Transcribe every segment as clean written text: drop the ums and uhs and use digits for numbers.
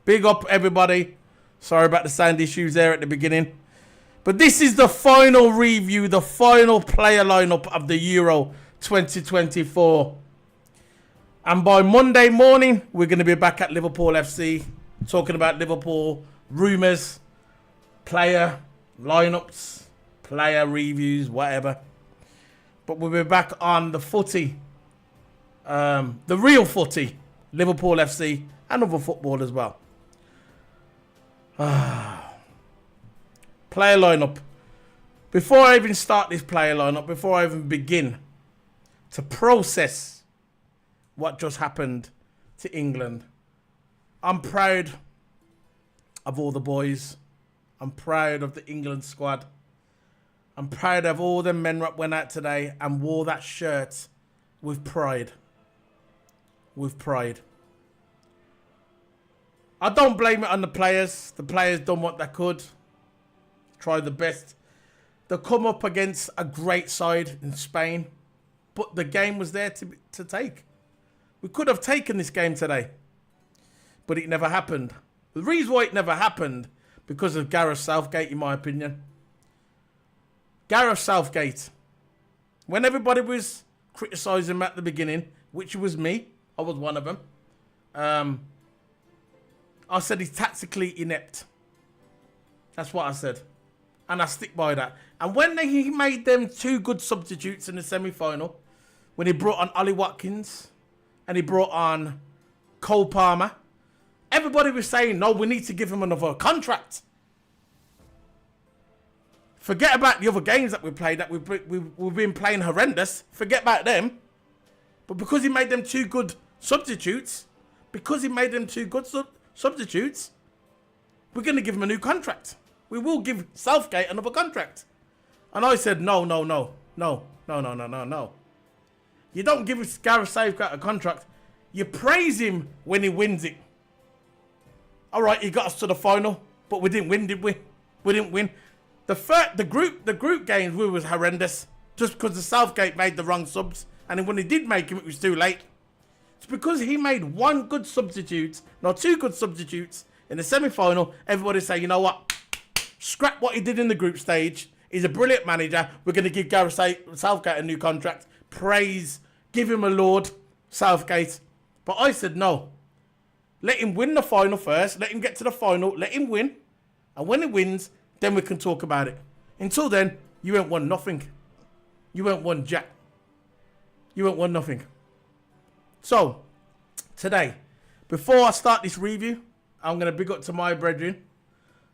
Big up, everybody. Sorry about the sound issues there at the beginning. But this is the final review, the final player lineup of the Euro 2024. And by Monday morning, we're going to be back at Liverpool FC, talking about Liverpool rumours, player lineups, player reviews, whatever. But we'll be back on the footy, the real footy, Liverpool FC, and other football as well. Player lineup. Before I even start this player lineup, before I even begin to process what just happened to England, I'm proud of all the boys. I'm proud of the England squad. I'm proud of all the men that went out today and wore that shirt with pride. With pride. I don't blame it on the players. The players done what they could. Tried the best. They come up against a great side in Spain. But the game was there to take. We could have taken this game today. But it never happened. The reason why it never happened, because of Gareth Southgate, in my opinion. Gareth Southgate. When everybody was criticising him at the beginning, which was me, I was one of them. I said he's tactically inept. That's what I said. And I stick by that. And when he made them two good substitutes in the semi-final, when he brought on Ollie Watkins and he brought on Cole Palmer, everybody was saying, no, we need to give him another contract. Forget about the other games that we played, that we've been playing horrendous. Forget about them. But because he made them two good substitutes, we're going to give him a new contract. We will give Southgate another contract. And I said, no. You don't give Gareth Southgate a contract. You praise him when he wins it. All right, he got us to the final, but we didn't win, did we? We didn't win. The group games was horrendous just because the Southgate made the wrong subs, and when he did make him, it was too late. It's because he made one good substitute, not two good substitutes in the semi-final. Everybody say, you know what? Scrap what he did in the group stage. He's a brilliant manager. We're going to give Gareth Southgate a new contract. Praise, give him a laud, Southgate. But I said no. Let him win the final first. Let him get to the final. Let him win. And when he wins, then we can talk about it. Until then, you ain't won nothing. You ain't won jack. You ain't won nothing. So, today, before I start this review, I'm going to big up to my brethren.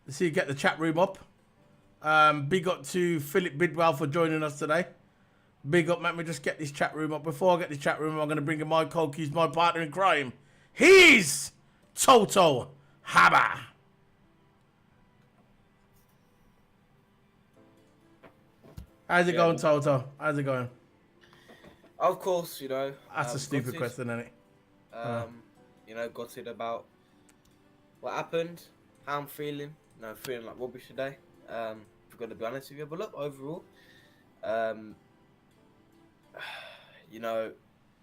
Let's see, get the chat room up. Big up to Philip Bidwell for joining us today. Big up, let me just get this chat room up. Before I get the chat room, I'm going to bring in my Colkeys, my partner in crime. He's Toto Haba. How's it going, Toto? How's it going? Of course, you know. That's a stupid question, isn't it? Gutted about what happened, how I'm feeling. Feeling like rubbish today. If we're going to be honest with you. But look, overall,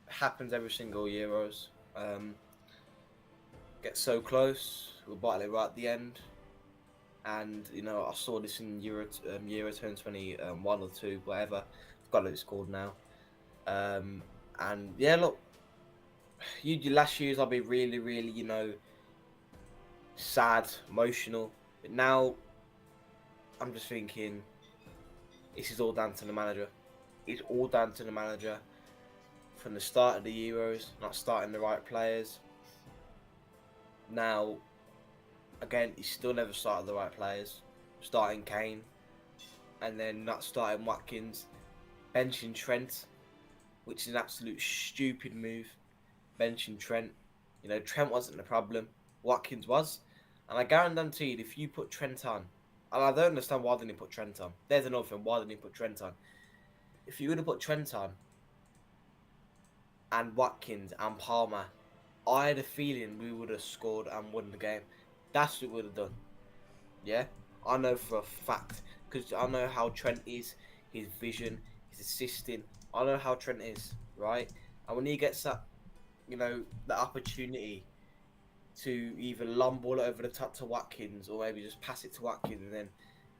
happens every single Euros. Get so close, we'll bottle it right at the end. And, I saw this in Euro 2021 or 2, whatever. I've got what it's called now. And yeah, look, last years I'll be really, really, sad, emotional. But now I'm just thinking, this is all down to the manager. It's all down to the manager. From the start of the Euros, not starting the right players. Now, again, he still never started the right players. Starting Kane, and then not starting Watkins. Benching Trent, which is an absolute stupid move. Benching Trent. Trent wasn't the problem. Watkins was. And I guarantee if you put Trent on, and I don't understand why they didn't put Trent on. There's another thing, why they didn't put Trent on. If you would have put Trent on, and Watkins and Palmer, I had a feeling we would have scored and won the game. That's what we would have done. Yeah? I know for a fact. Because I know how Trent is, his vision, his assisting. I know how Trent is, right? And when he gets that, that opportunity to either long ball it over the top to Watkins or maybe just pass it to Watkins and then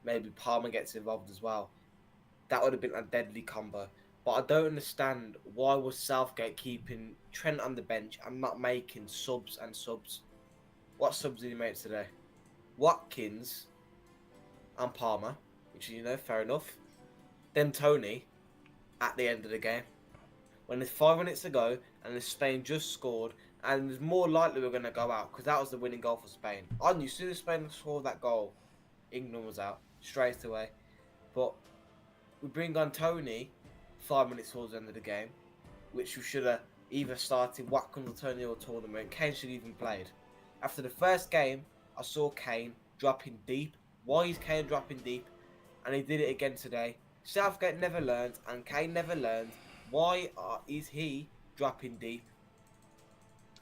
maybe Palmer gets involved as well. That would have been a deadly combo. But I don't understand why was Southgate keeping Trent on the bench and not making subs and subs. What subs did he make today? Watkins and Palmer, which is, fair enough. Then Tony at the end of the game. When there's 5 minutes to go and Spain just scored and it's more likely we're going to go out because that was the winning goal for Spain. I knew as soon as Spain scored that goal, England was out straight away. But we bring on Tony 5 minutes towards the end of the game, which we should have either started Watkins or Tony or tournament. Kane should have even played. After the first game, I saw Kane dropping deep. Why is Kane dropping deep? And he did it again today. Southgate never learned and Kane never learned. Why is he dropping deep?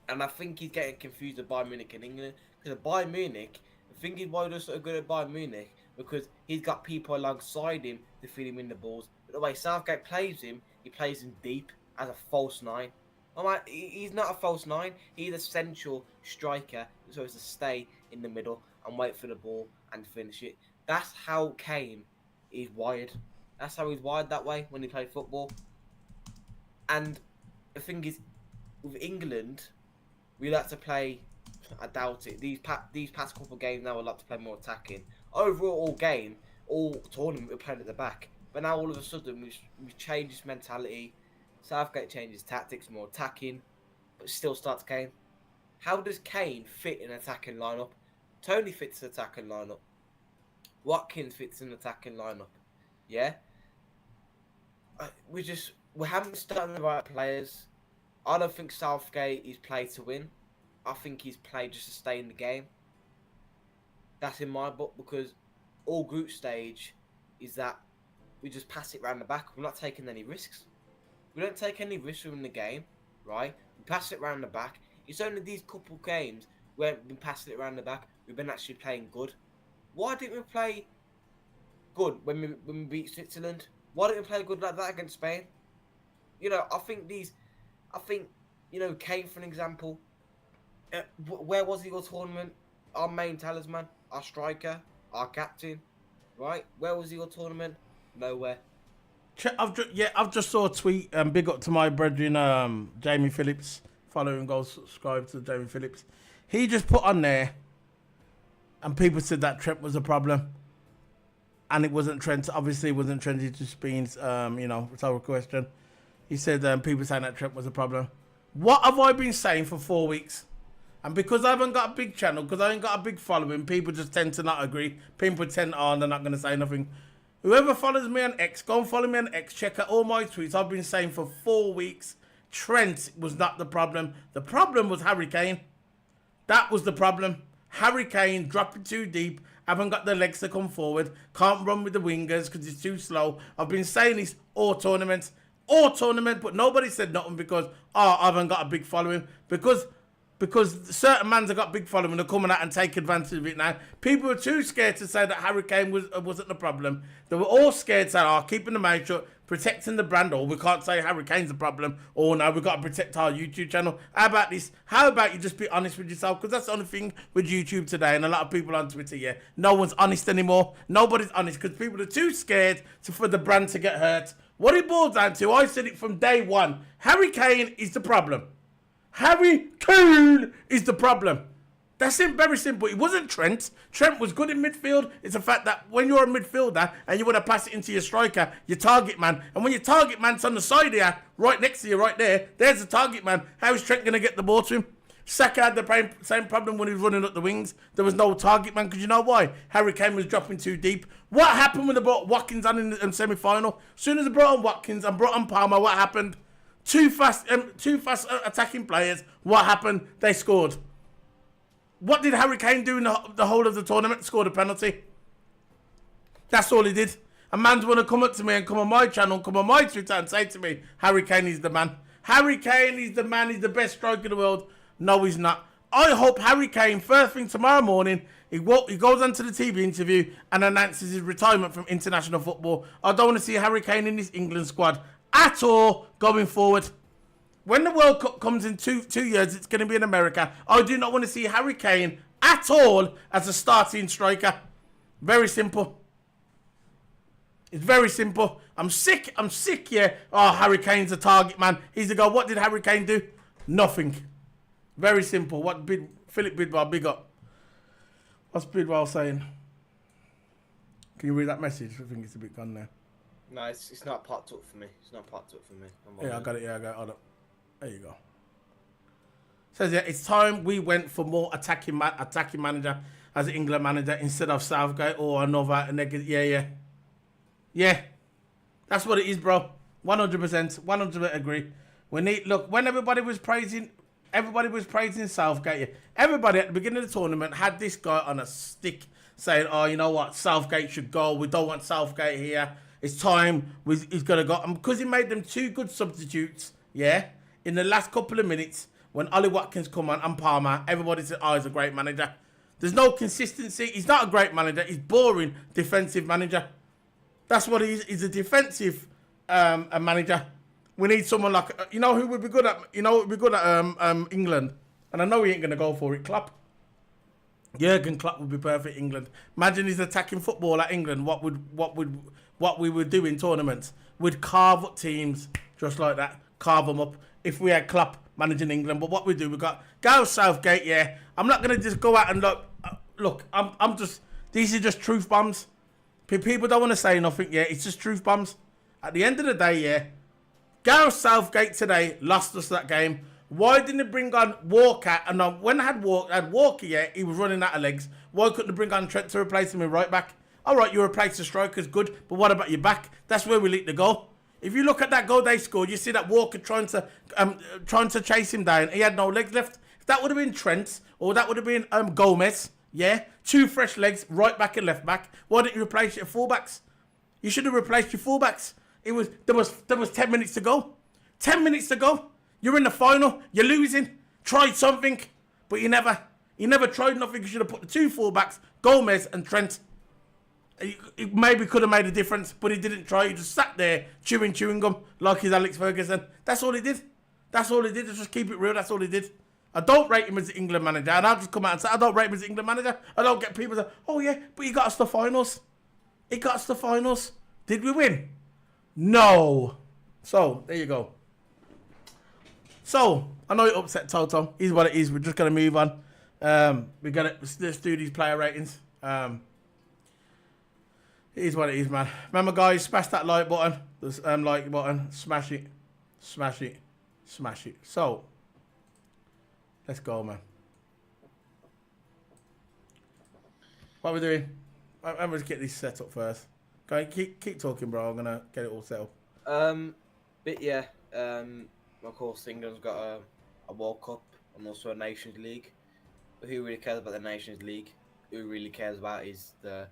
And I think he's getting confused with Bayern Munich in England. Because at Bayern Munich, the thing is why he's so good at Bayern Munich, because he's got people alongside him to feed him in the balls. But the way Southgate plays him, he plays him deep as a false 9. I'm like, he's not a false 9. He's a central striker who's supposed to stay in the middle and wait for the ball and finish it. That's how Kane is wired. That's how he's wired that way when he plays football. And the thing is, with England, we like to play. I doubt it. These past couple of games now, we like to play more attacking. Overall, all game, all tournament, we're playing at the back. But now all of a sudden, we change his mentality. Southgate changes tactics, more attacking, but still starts Kane. How does Kane fit in an attacking lineup? Tony fits an attacking lineup. Watkins fits in an attacking lineup. Yeah. We haven't started the right players. I don't think Southgate is played to win. I think he's played just to stay in the game. That's in my book because all group stage is that we just pass it around the back. We're not taking any risks. We don't take any risks in the game, right? We pass it around the back. It's only these couple games where we've been passing it around the back. We've been actually playing good. Why didn't we play good when we beat Switzerland? Why didn't we play good like that against Spain? I think Kane, for an example, where was he all tournament? Our main talisman, our striker, our captain, right? Where was he all tournament? Nowhere. I've just saw a tweet. Big up to my brethren, Jamie Phillips. Follow and go subscribe to Jamie Phillips. He just put on there, and people said that Trent was a problem, and it wasn't Trent. Obviously, it wasn't Trent. It's just Beans. Rhetorical question. He said people saying that Trent was a problem. What have I been saying for 4 weeks? And because I haven't got a big channel, because I ain't got a big following, people just tend to not agree. People tend to, they're not going to say nothing. Whoever follows me on X, go and follow me on X. Check out all my tweets. I've been saying for 4 weeks, Trent was not the problem. The problem was Harry Kane. That was the problem. Harry Kane dropping too deep. Haven't got the legs to come forward. Can't run with the wingers because he's too slow. I've been saying this all tournament, but nobody said nothing because, I haven't got a big following. Because certain mans have got big following are coming out and take advantage of it now. People were too scared to say that Harry Kane wasn't the problem. They were all scared to say, keeping the mouth shut, protecting the brand, or we can't say Harry Kane's the problem, or no, we've got to protect our YouTube channel. How about this? How about you just be honest with yourself? Because that's the only thing with YouTube today, and a lot of people on Twitter, no one's honest anymore. Nobody's honest because people are too scared for the brand to get hurt. What it boils down to, I said it from day one, Harry Kane is the problem. Harry Kane is the problem. That's it, very simple. It wasn't Trent. Trent was good in midfield. It's a fact that when you're a midfielder and you want to pass it into your striker, your target man, and when your target man's on the side here, right next to you, right there's the target man. How is Trent going to get the ball to him? Saka had the same problem when he was running up the wings. There was no target man, because you know why? Harry Kane was dropping too deep. What happened when they brought Watkins on in the semi-final? As soon as they brought on Watkins and brought on Palmer, what happened? Two fast attacking players. What happened? They scored. What did Harry Kane do in the whole of the tournament? Scored a penalty. That's all he did. A man's want to come up to me and come on my channel, come on my Twitter and say to me, Harry Kane is the man. Harry Kane is the man. He's the best striker in the world. No, he's not. I hope Harry Kane, first thing tomorrow morning, he goes onto the TV interview and announces his retirement from international football. I don't want to see Harry Kane in this England squad at all going forward. When the World Cup comes in two years, it's going to be in America. I do not want to see Harry Kane at all as a starting striker. Very simple. It's very simple. I'm sick, yeah. Oh, Harry Kane's a target man. He's a goal. What did Harry Kane do? Nothing. Very simple. What Philip Bidwell, big up. What's Bidwell saying? Can you read that message? I think it's a bit gone there. No, it's not popped up for me. It's not popped up for me. Yeah, I got it. Hold up. There you go. Says, yeah, it's time we went for more attacking manager as an England manager instead of Southgate or another negative. Yeah. That's what it is, bro. 100%. 100% agree. Look, when everybody was praising Southgate. Yeah, everybody at the beginning of the tournament had this guy on a stick saying, oh, you know what? Southgate should go. We don't want Southgate here. It's time. He's going to go. And because he made them 2 good substitutes, yeah, in the last couple of minutes, when Ollie Watkins come on and Palmer, everybody said, oh, he's a great manager. There's no consistency. He's not a great manager. He's boring defensive manager. That's what he is. He's a defensive a manager. We need someone like, you know who would be good at, England? And I know he ain't going to go for it, Klopp. Jurgen Klopp would be perfect England. Imagine he's attacking football at England. What we would do in tournaments? We'd carve up teams just like that. Carve them up. If we had Klopp managing England, but what we do, we got Gareth Southgate. Yeah, I'm not gonna just go out and look. I'm just. These are just truth bombs. People don't want to say nothing. Yeah, it's just truth bombs. At the end of the day, yeah, Gareth Southgate today lost us that game. Why didn't he bring on Walker? And when I had Walker, yeah, he was running out of legs. Why couldn't he bring on Trent to replace him in right back? All right, you replace the strikers, good, but what about your back? That's where we leak the goal. If you look at that goal they scored, you see that Walker trying to chase him down. He had no legs left. If that would have been Trent or that would have been Gomez, yeah, 2 fresh legs, right back and left back. Why didn't you replace your fullbacks? You should have replaced your fullbacks. There was 10 minutes to go. 10 minutes to go. You're in the final. You're losing. Tried something, but you never tried nothing. You should have put the 2 fullbacks, Gomez and Trent. He maybe could have made a difference, but he didn't try. He just sat there chewing gum like he's Alex Ferguson. That's all he did. Just keep it real. That's all he did. I don't rate him as the England manager, and I'll just come out and say I don't rate him as the England manager. I don't get people say, oh yeah, but he got us to finals. Did we win? No. So there you go. So I know it upset Toto. Is what it is. We're just gonna move on. Let's do these player ratings. It is what it is, man. Remember, guys, smash that like button. Like button. Smash it. So, let's go, man. What are we doing? I'm going to get this set up first. Go on, keep talking, bro. I'm going to get it all set up. But yeah, of course, England's got a World Cup and also a Nations League. But who really cares about the Nations League? Who really cares about is the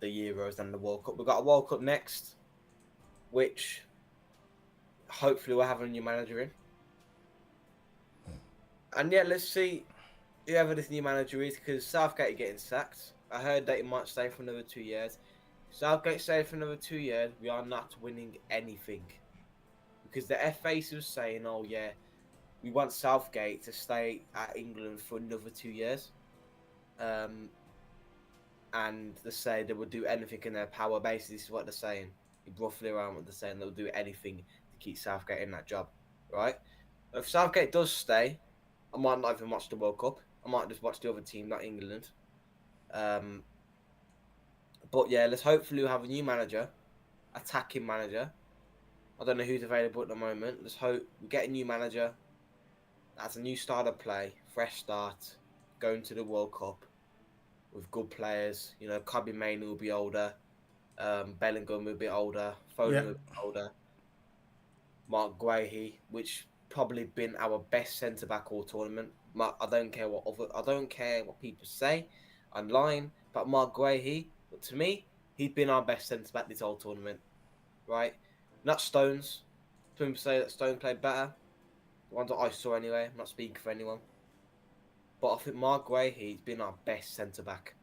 Euros and the World Cup. We've got a World Cup next, which hopefully we'll have a new manager in. And yeah, let's see whoever this new manager is, because Southgate is getting sacked. I heard that he might stay for another 2 years. Southgate stayed for another 2 years. We are not winning anything. Because the FA was saying, oh yeah, we want Southgate to stay at England for another 2 years. And they say they would do anything in their power. Basically, this is what they're saying. Roughly around what they're saying, they'll do anything to keep Southgate in that job, right? If Southgate does stay, I might not even watch the World Cup. I might just watch the other team, not England. But yeah, let's hopefully have a new manager, attacking manager. I don't know who's available at the moment. Let's hope we get a new manager. That's a new style of play, fresh start, going to the World Cup. With good players, Kobbie Mainoo will be older, Bellingham will be older, Foden will be older, Mark Guehi, which probably been our best centre back all tournament. I don't care what people say online, but Mark Guehi, to me, he's been our best centre back this whole tournament, right? Not Stones. Some people say that Stones played better. The ones that I saw anyway. I'm not speaking for anyone. But I think Mark Guehi has been our best centre-back.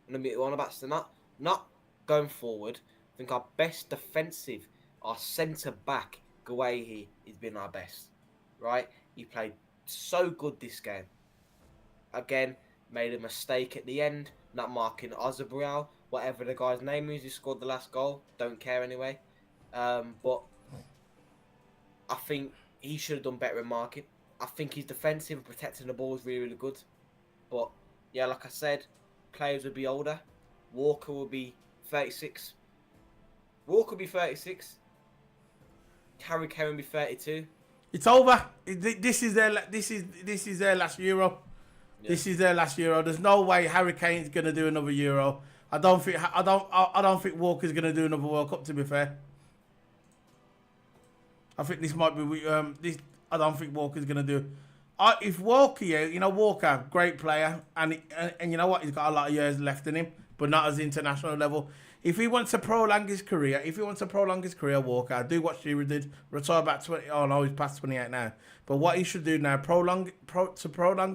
And I mean, on about not going forward. I think our best defensive, our centre-back, Guehi, has been our best. right? He played so good this game. Again, made a mistake at the end, not marking Ozabriel, whatever the guy's name is, who scored the last goal. Don't care anyway. But I think he should have done better in marking. I think his defensive and protecting the ball is really, really good. But yeah, like I said, players would be older. Walker will be 36. Walker will be 36. Harry Kane will be 32. It's over. This is their last Euro. Yeah. This is their last Euro. There's no way Harry Kane's gonna do another Euro. I don't think Walker's gonna do another World Cup. To be fair, I think this might be this. I don't think Walker's gonna do. If Walker, Walker, great player, and you know what, he's got a lot of years left in him, but not as international level. If he wants to prolong his career, Walker, do what Shearer did, retire back 20. Oh no, he's past 28 now. But what he should do now, prolong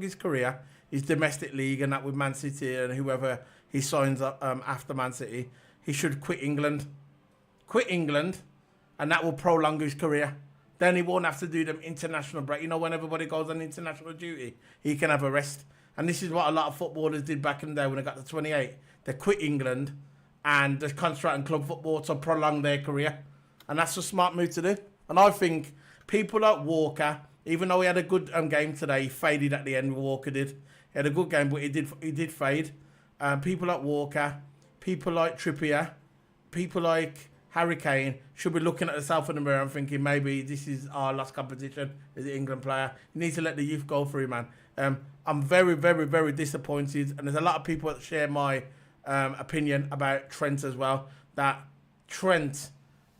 his career, is domestic league, and that with Man City and whoever he signs up after Man City. He should quit England, and that will prolong his career. Then he won't have to do them international break. When everybody goes on international duty, he can have a rest. And this is what a lot of footballers did back in the day when they got to 28. They quit England and just concentrate on club football to prolong their career. And that's a smart move to do. And I think people like Walker, even though he had a good game today, he faded at the end, Walker did. He had a good game, but he did fade. People like Walker, people like Trippier, people like Harry Kane should be looking at themselves in the mirror and thinking maybe this is our last competition as an England player. You need to let the youth go through, man. I'm very, very, very disappointed. And there's a lot of people that share my opinion about Trent as well. That Trent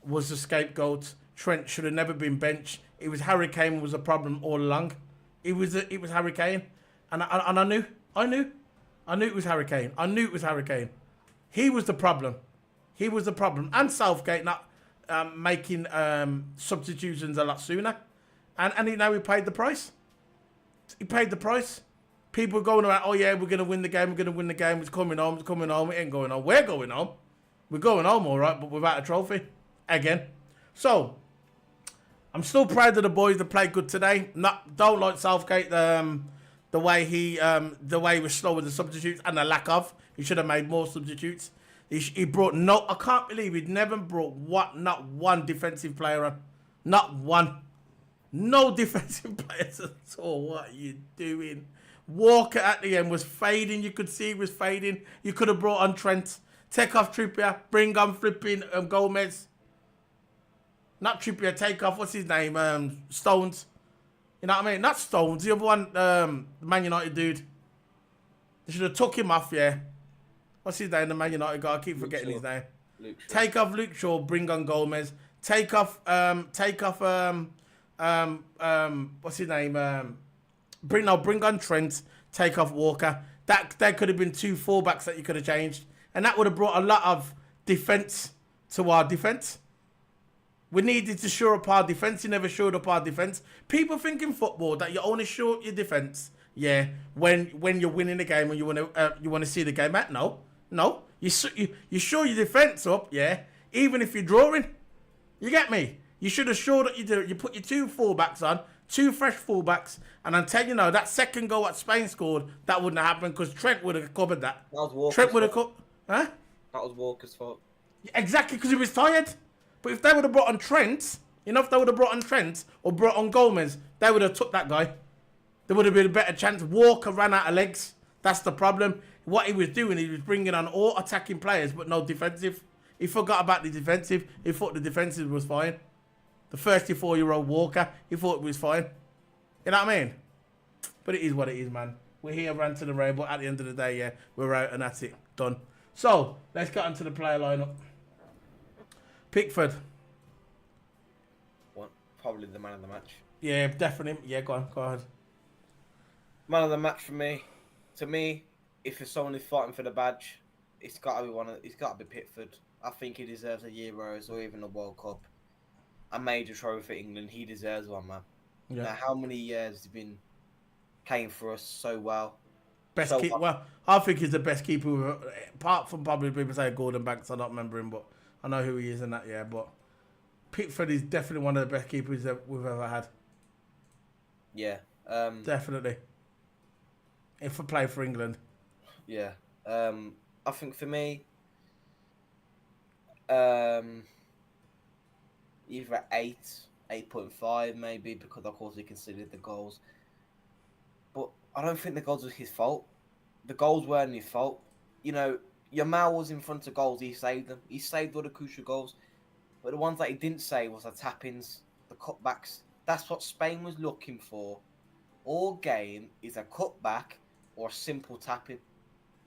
was the scapegoat. Trent should have never been benched. It was Harry Kane who was a problem all along. It was Harry Kane. And I knew it was Harry Kane. I knew it was Harry Kane. He was the problem. And Southgate not making substitutions a lot sooner. And now he paid the price. People going around, oh yeah, we're going to win the game, it's coming home, it ain't going home. We're going home. We're going home, all right, but without a trophy. Again. So, I'm still proud of the boys that played good today. Don't like Southgate, the way he was slow with the substitutes and the lack of. He should have made more substitutes. He brought I can't believe he'd never brought not one defensive player on. Not one. No defensive players at all. What are you doing? Walker at the end was fading. You could see he was fading. You could have brought on Trent. Take off Trippier. Bring on flipping Gomez. Not Trippier. Take off, what's his name? Stones. You know what I mean? Not Stones. The other one, the Man United dude. They should have took him off, yeah. What's his name? The Man United guy. I keep forgetting his name. Take off Luke Shaw. Bring on Gomez. Take off. What's his name? Bring on Trent. Take off Walker. That could have been 2 fullbacks that you could have changed, and that would have brought a lot of defense to our defense. We needed to shore up our defense. You never shored up our defense. People think in football that you only shore up your defense, yeah, when you're winning the game and you want to see the game out. No. You shore your defense up, yeah, even if you're drawing. You get me? You should have shored up you put your 2 fullbacks on, 2 fresh fullbacks, and I'm telling you now, that second goal that Spain scored, that wouldn't have happened because Trent would have covered that. That was Walker's Trent would have Huh? That was Walker's fault. Exactly, because he was tired. But if they would have brought on Trent, or brought on Gomez, they would have took that guy. There would have been a better chance. Walker ran out of legs. That's the problem. What he was doing, he was bringing on all attacking players, but no defensive. He forgot about the defensive. He thought the defensive was fine. The 34-year-old Walker, he thought it was fine. You know what I mean? But it is what it is, man. We're here ranting and raving, but at the end of the day, yeah, we're out and that's it. Done. So, let's get onto the player lineup. Pickford. What? Probably the man of the match. Yeah, definitely. Yeah, go ahead. Man of the match for me. To me, if there's someone who's fighting for the badge, it's got to be Pickford. I think he deserves a Euros or even a World Cup. A major trophy for England. He deserves one, man. Yeah. Now, how many years has he been playing for us so well? Well, I think he's the best keeper. Apart from probably people say Gordon Banks, I don't remember him, but I know who he is and that, yeah. But Pickford is definitely one of the best keepers that we've ever had. Yeah. Definitely. If I play for England. Yeah. I think for me, um, either 8.5 maybe, because of course he considered the goals. But I don't think the goals was his fault. The goals weren't his fault. You know, Yamal was in front of goals. He saved them. He saved all the crucial goals. But the ones that he didn't save was the tap-ins, the cutbacks. That's what Spain was looking for. All game is a cutback or a simple tapping.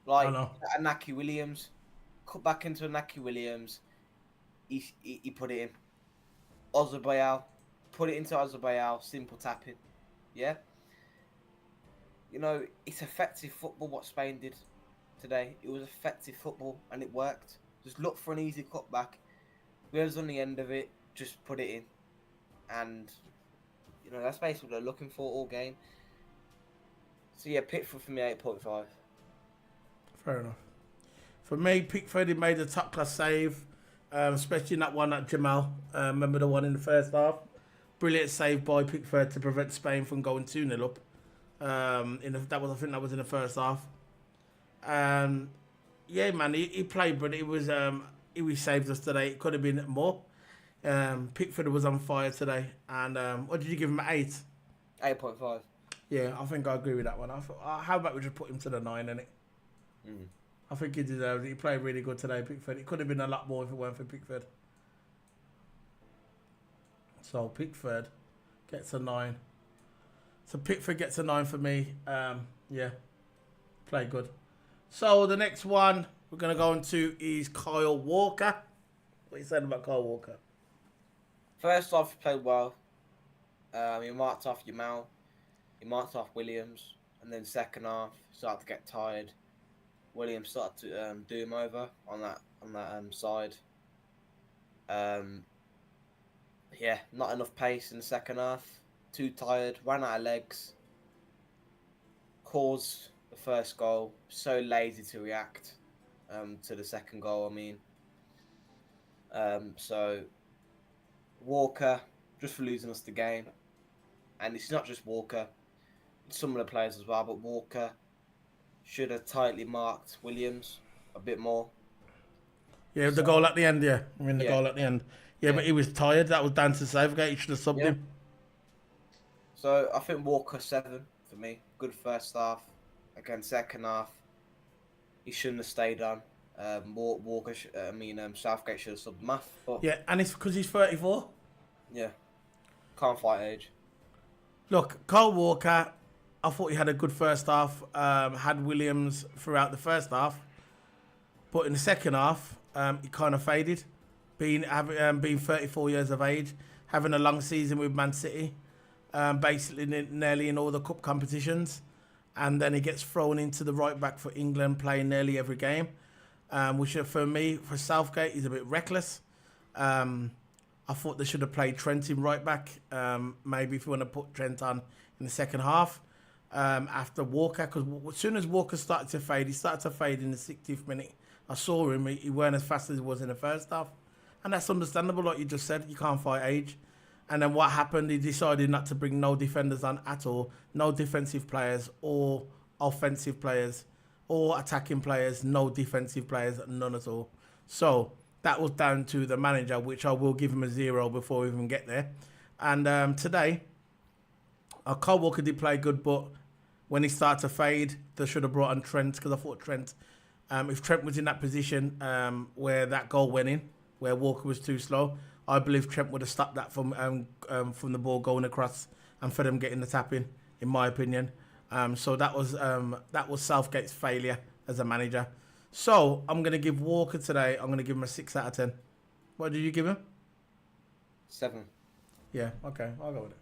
I Like know. Anaki Williams, cut back into Anaki Williams. He put it in. Ozabayal, put it into Ozabayal. Simple tapping. Yeah. You know, it's effective football what Spain did today. It was effective football and it worked. Just look for an easy cutback. Whoever's on the end of it, just put it in. And, you know, that's basically what they're looking for all game. So, yeah, Pickford for me, 8.5. Fair enough. For me, Pickford, he made a top class save, especially in that one at Jamal. Remember the one in the first half? Brilliant save by Pickford to prevent Spain from going 2-0 up. I think that was in the first half. Yeah, man, he played, but he saved us today. It could have been more. Pickford was on fire today, and what did you give him? 8. 8.5. Yeah, I think I agree with that one. I thought, how about we just put him to the 9, innit? Mm. I think he deserved it. He played really good today, Pickford. It could have been a lot more if it weren't for Pickford. So Pickford gets a 9. So Pickford gets a 9 for me. Yeah, played good. So the next one we're gonna go into is Kyle Walker. What you saying about Kyle Walker? First off, he played well. He marked off Yamal. He marked off Williams. And then second half, started to get tired. Williams started to do him over on that side. Yeah, not enough pace in the second half. Too tired. Ran out of legs. Caused the first goal. So lazy to react to the second goal. I mean, so Walker just for losing us the game, and it's not just Walker. It's some of the players as well, but Walker should have tightly marked Williams a bit more. Yeah, the goal at the end. Yeah, I mean the Yeah. goal at the end. Yeah, but he was tired. That was down to Southgate. He should have subbed him. So I think Walker 7 for me. Good first half. Again, second half, he shouldn't have stayed on. Walker, Southgate should have subbed him off. But Yeah, and it's because he's 34. yeah, can't fight age. Look, Kyle Walker, I thought he had a good first half. Had Williams throughout the first half, but in the second half, he kind of faded. Being 34 years of age, having a long season with Man City, basically nearly in all the cup competitions, and then he gets thrown into the right back for England, playing nearly every game, which for me, for Southgate, is a bit reckless. I thought they should have played Trent in right back. Maybe if you want to put Trent on in the second half after Walker, because as soon as Walker started to fade, he started to fade in the 60th minute. I saw him; he weren't as fast as he was in the first half, and that's understandable. Like you just said, you can't fight age. And then what happened? He decided not to bring no defenders on at all, no defensive players or offensive players or attacking players, no defensive players, none at all. So that was down to the manager, which I will give him a 0 before we even get there. And today, Kyle Walker did play good, but when he started to fade, they should have brought on Trent, because I thought Trent, if Trent was in that position where that goal went in, where Walker was too slow, I believe Trent would have stopped that from the ball going across and for them getting the tap in my opinion. So that was Southgate's failure as a manager. So I'm going to give Walker today, I'm going to give him a 6 out of 10. What did you give him? 7. Yeah, okay, I'll go with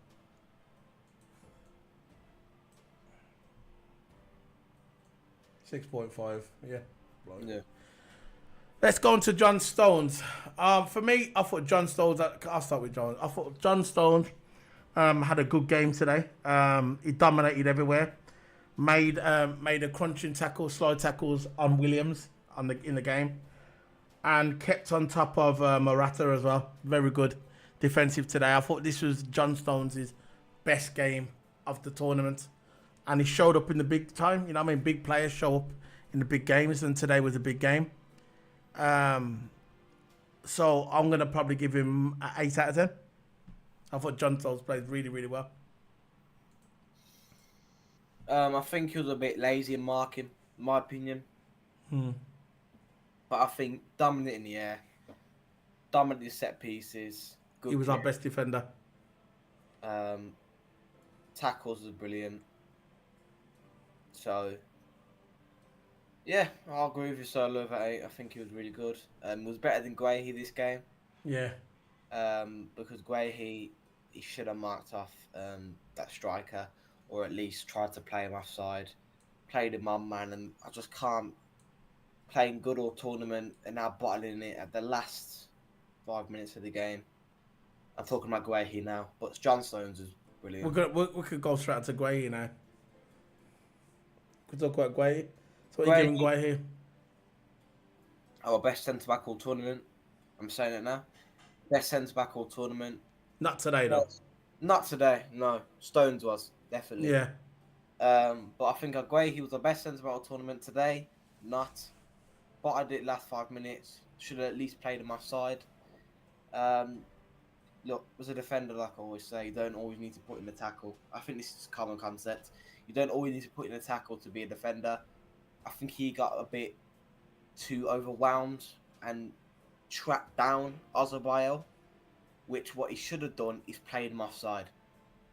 it. $6.5, yeah. Yeah. Let's go on to John Stones. For me, I thought John Stones, I'll start with John. I thought John Stones had a good game today. He dominated everywhere. Made a crunching tackle, slide tackles on Williams in the game. And kept on top of Morata as well. Very good defensive today. I thought this was John Stones' best game of the tournament, and he showed up in the big time. You know what I mean? Big players show up in the big games, and today was a big game. So I'm going to probably give him an 8 out of 10. I thought John Stones played really, really well. I think he was a bit lazy in marking, in my opinion. But I think dominant in the air, dominant in set pieces. Good He was our best defender. Tackles was brilliant. So, yeah, I'll agree with you solo at 8. I think he was really good. Was better than Guehi this game. Yeah. Because Guehi, he should have marked off that striker, or at least tried to play him offside. Played him on man, and I just can't playing good all tournament and now bottling it at the last 5 minutes of the game. I'm talking about Guehi now, but John Stones is brilliant. We could go straight to Guehi now. Could talk about Guehi. So what are you giving Guehi? Our best centre back all tournament. I'm saying it now. Best centre back all tournament. Not today though. Not today. No, Stones was definitely. Yeah. But I think Guehi was the best centre back all tournament today. Not. But I did last 5 minutes. Should have at least played him offside. Look, as a defender, like I always say, you don't always need to put in the tackle. I think this is a common concept. You don't always need to put in a tackle to be a defender. I think he got a bit too overwhelmed and tracked down Ozabayo, which what he should have done is played him offside.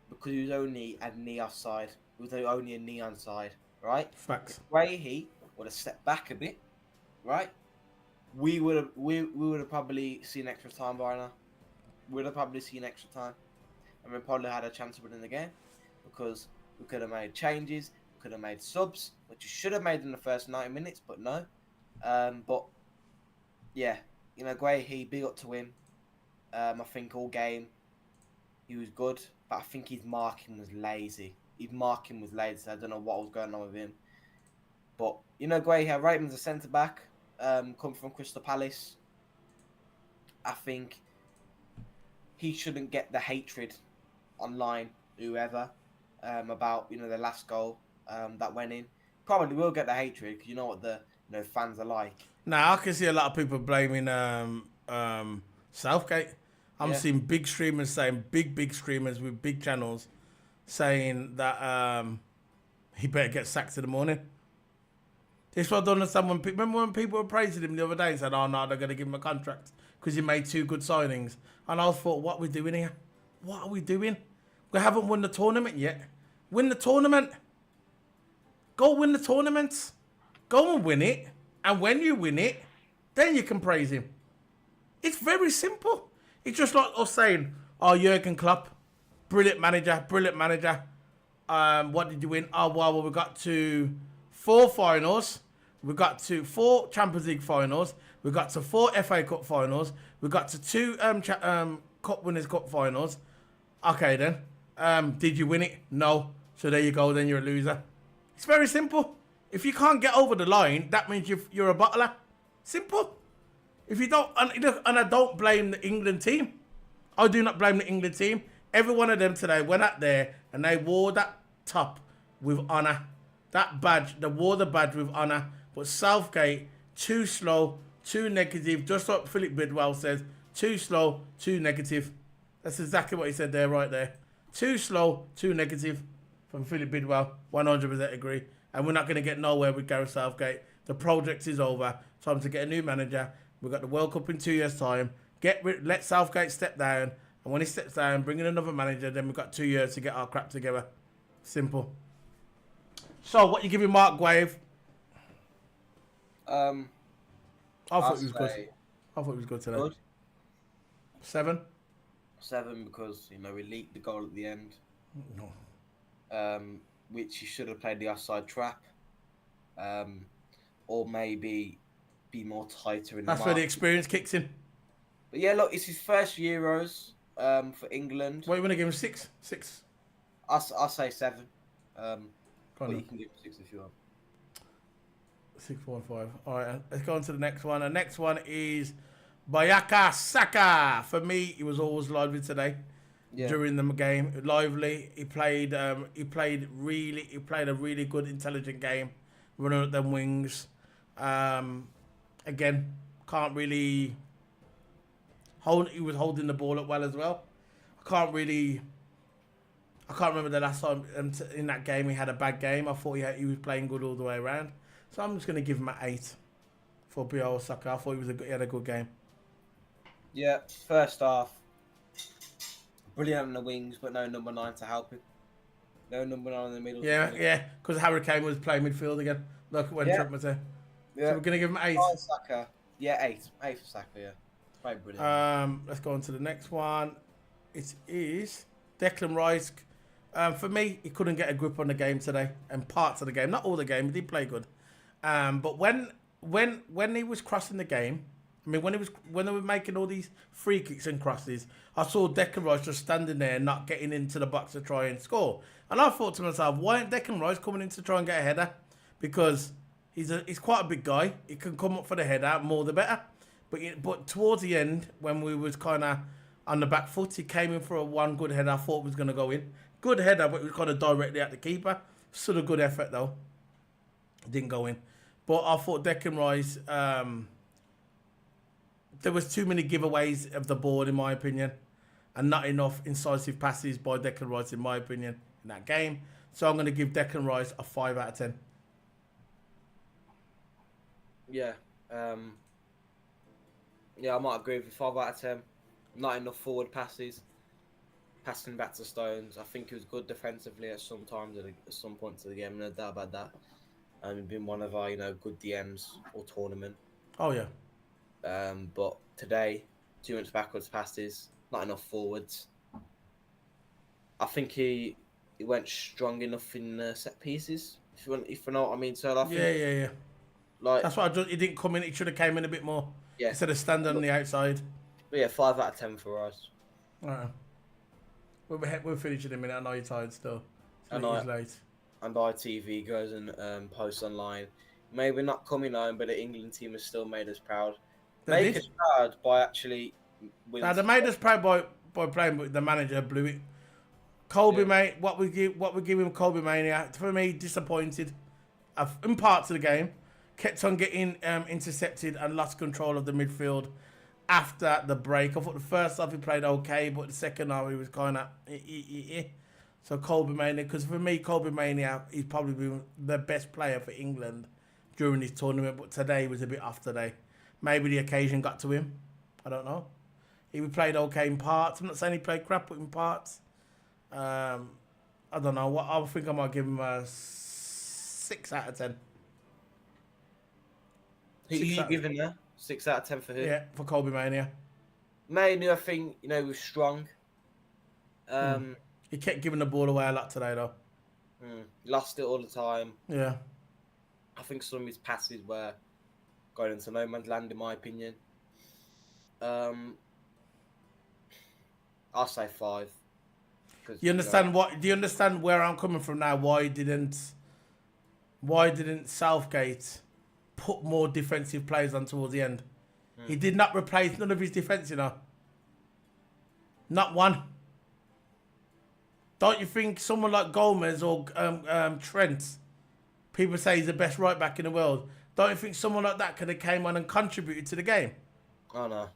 Because he was only a knee offside. He was only a knee onside, right? Facts. Guehi would have stepped back a bit, right? We would have probably seen extra time by now. We'd have probably seen extra time, and we probably had a chance of winning the game because we could have made changes, we could have made subs, which you should have made in the first 90 minutes, but no. But yeah, you know, Guehi, big up to him. I think all game he was good, but I think his marking was lazy. His marking was lazy. So I don't know what was going on with him. But you know, Guehi, I rate him as a centre back. Come from Crystal Palace. I think he shouldn't get the hatred online, whoever, about, you know, the last goal that went in. Probably will get the hatred because you know what the fans are like. Now I can see a lot of people blaming Southgate. I'm seeing big streamers saying big streamers with big channels saying that he better get sacked in the morning. This what I don't understand. Remember when people were praising him the other day and said, "Oh no, they're going to give him a contract because he made 2 good signings." And I thought, what are we doing here? What are we doing? We haven't won the tournament yet. Win the tournament. Go win the tournament. Go and win it. And when you win it, then you can praise him. It's very simple. It's just like us saying, "Oh, Jurgen Klopp, brilliant manager, brilliant manager. What did you win? Oh, well, we got to 4 finals. We got to 4 Champions League finals. We got to 4 FA Cup finals. We got to 2 Cup Winners' Cup finals. Okay, then. Did you win it? No. So there you go. Then you're a loser. It's very simple. If you can't get over the line, that means you're a bottler. Simple. If you don't, and I don't blame the England team. I do not blame the England team. Every one of them today went out there and they wore that top with honour. That badge, they wore the badge with honour. But Southgate, too slow, too negative. Just like Philip Bidwell says, too slow, too negative. That's exactly what he said there, right there. Too slow, too negative from Philip Bidwell. 100% agree. And we're not going to get nowhere with Gareth Southgate. The project is over. Time to get a new manager. We've got the World Cup in 2 years' time. Let Southgate step down. And when he steps down, bring in another manager. Then we've got 2 years to get our crap together. Simple. So, what you giving Mark Guehi? I thought he was good. I thought he was good today. Good. 7? 7 because, you know, he leaked the goal at the end. No. Which he should have played the offside trap. Or maybe be more tighter in the That's where the experience kicks in. But yeah, look, it's his first Euros for England. What, you want to give him 6? 6? I'll say 7. But you can give him 6 if you want. 6.5. All right, let's go on to the next one. The next one is Bukayo Saka. For me, he was always lively today. Yeah. during the game. Lively. He played. He played a really good, intelligent game, running at them wings. Again, can't really hold. He was holding the ball up well as well. I can't remember the last time in that game he had a bad game. I thought he was playing good all the way around. So I'm just going to give him an 8 for Bukayo Saka. I thought he had a good game. Yeah, first half, brilliant on the wings, but no number 9 to help him. No number 9 in the middle. Yeah, because Harry Kane was playing midfield again. Look when Trent was there. Yeah. So we're going to give him 8. Saka. Yeah, 8. 8 for Saka, yeah. Played brilliant. Let's go on to the next one. It is Declan Rice. For me, he couldn't get a grip on the game today, and parts of the game, not all the game. He did play good, but when he was crossing the game, I mean, when they were making all these free kicks and crosses, I saw Declan Rice just standing there, not getting into the box to try and score. And I thought to myself, why ain't Declan Rice coming in to try and get a header? Because he's quite a big guy. He can come up for the header, more the better. But towards the end, when we was kind of on the back foot, he came in for one good header. I thought was going to go in. Good header, but it was kind of directly at the keeper. Still a good effort, though. Didn't go in. But I thought Declan Rice, there was too many giveaways of the ball, in my opinion. And not enough incisive passes by Declan Rice, in my opinion, in that game. So I'm going to give Declan Rice a 5 out of 10. Yeah. Yeah, I might agree with you. 5 out of 10. Not enough forward passes. Passing back to Stones. I think he was good defensively at some times, at some points of the game. No doubt about that. He's been one of our, good DMs all tournament. Oh, yeah. But today, too much backwards passes, not enough forwards. I think he went strong enough in set pieces. If you know what I mean. So I think, Yeah. Like that's why he didn't come in. He should have came in a bit more. Yeah. Instead of standing on the outside. But yeah, 5 out of 10 for us. All right. We'll finish in a minute. I know you're tired still. It's late. And ITV goes and posts online. Maybe not coming home, but the England team has still made us proud. Make us proud by actually winning. Now they made us proud by playing, but the manager blew it. Colby, mate, what we give him, Colby Mania. For me, disappointed. In parts of the game, kept on getting intercepted and lost control of the midfield after the break. I thought the first half he played okay, but the second half he was kind of So Colby Mania, because for me, Colby Mania, he's probably been the best player for England during this tournament, but today was a bit off today. Maybe the occasion got to him. I don't know. He played okay in parts. I'm not saying he played crap, but in parts. I don't know. I think I might give him a 6 out of 10. Who are you giving there? 6 out of 10 for who? Yeah, for Colby Mania. Mainly, I think, was strong. He kept giving the ball away a lot today, though. Lost it all the time. Yeah. I think some of his passes were going into no man's land, in my opinion. I'll say 5. You understand what? Do you understand where I'm coming from now? Why didn't Southgate put more defensive players on towards the end? He did not replace none of his defence, Not one. Don't you think someone like Gomez or Trent, people say he's the best right back in the world, don't you think someone like that could have came on and contributed to the game? Oh, no.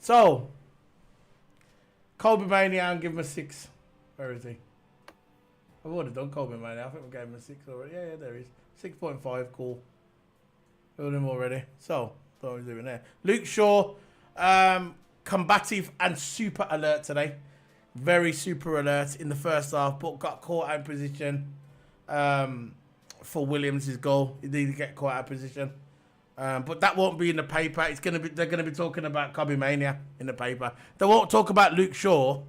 So, Colby Mania, I'll give him a 6. Where is he? I've already done Colby Mania. I think we gave him a 6 already. Yeah, there he is. 6.5, cool. Filled him already. So, what are we doing there? Luke Shaw, combative and super alert today. Very super alert in the first half, but got caught out of position for Williams' goal. He did get caught out of position. But that won't be in the paper. They're gonna be talking about Colby Mania in the paper. They won't talk about Luke Shaw,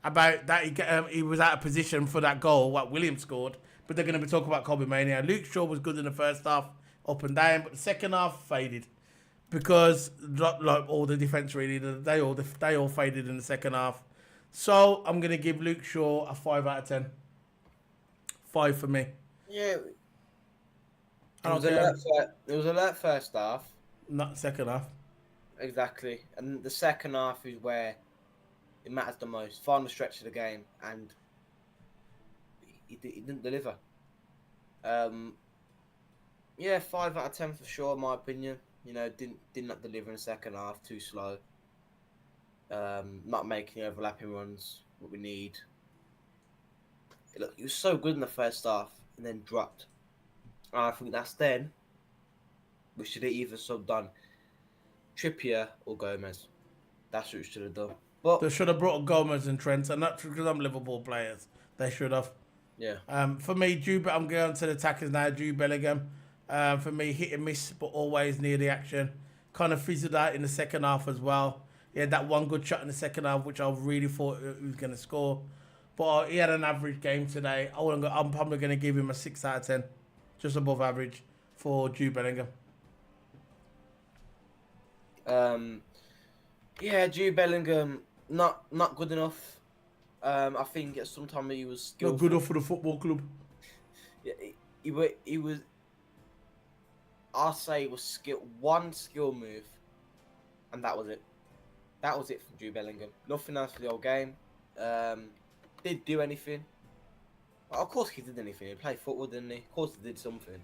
about that he was out of position for that goal, what Williams scored. But they're gonna be talking about Colby Mania. Luke Shaw was good in the first half, up and down, but the second half faded because like all the defense really, they all faded in the second half. So I'm gonna give Luke Shaw a 5 out of 10. 5 for me. Yeah. It was alert first half. Not second half. exactly. And the second half is where it matters the most. Final stretch of the game, and he didn't deliver. Um, yeah, 5 out of 10 for sure, in my opinion. You know, did not deliver in the second half. Too slow. Not making overlapping runs. What we need. Look, he was so good in the first half, and then dropped. And I think that's then we should have either done Trippier or Gomez. That's what we should have done. But They should have brought Gomez and Trent, and not because I'm Liverpool players. They should have. yeah, For me, I'm going to the attackers now. Jude Bellingham. For me, hit and miss, but always near the action. Kind of fizzled out in the second half as well. He had that one good shot in the second half, which I really thought he was going to score. But he had an average game today. I'm probably going to give him a 6 out of 10. Just above average for Jude Bellingham. yeah, Jude Bellingham not good enough. I think at some time he was skillful. Not good enough for the football club. Yeah, he was. I'll say it was one skill move, and that was it. That was it from Jude Bellingham. Nothing else for the whole game. Did do anything? Well, of course he did anything. He played football, didn't he? Of course he did something.